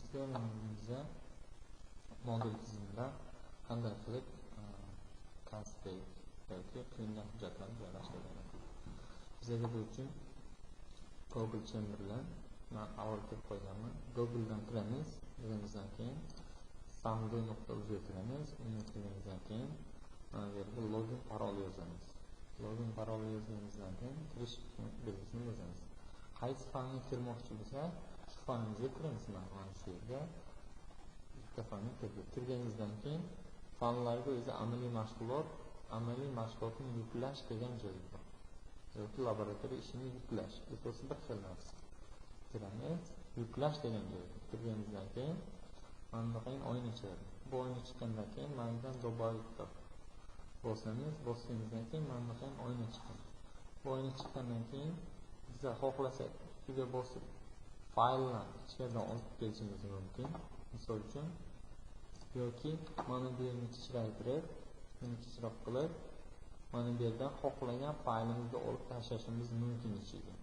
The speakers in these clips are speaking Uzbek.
Sizga modul tizimida qanday qilib konspekt yoki qilingan hujjatlarni joylashtirib oladi. Bizga bu uchun Google Chamberlain men avval kirib qo'yganman. Googledan kiramiz, bizdan keyin samdo.uz kiramiz, uni kirganimizdan keyin mana bu yerda login parol yozamiz. Login parol yozganimizdan keyin kirish belgisini yozamiz. Qaysi fanga kirmoqchi bo'lsa, shu fanimizga kiramiz. Mana shu yerga bitta fanga kirganimizdan keyin fanlarga o'zi amaliy mashg'ulotni yuklash degan joy bor. Yoki laboratoriya ishini yuklash. Ikkosi bir xil narsa. Kiramiz, yuklash degan joyga kirganimizdan keyin mana bunday oyna chiqadi. Bu oyna chiqqandan keyin manidan добавить bosganimizdan keyin mana bunday oyna chiqadi. Bu oyna chiqqandan keyin biz xohlasak ustiga bosib faylni ichkaridan olib kelishimiz mumkin. Misol uchun yoki mana bu yerni kichraytirib, buni kichroq qilib, mana bu yerdan xohlagan faylimizni olib tashlashimiz mumkin ichiga.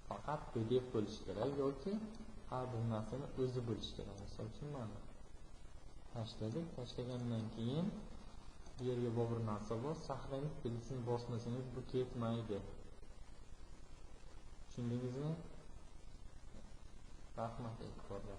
Faqat PDF bo'lishi kerak yoki har bir narsani o'zi bo'lishi kerak. Misol uchun mana tashladik. Tashlagandan keyin bu yerga bir narsa bor. Saqlanib belgisini bosmasangiz bu ketmaydi. Tushundingizmi? Rahmat e'tiborga.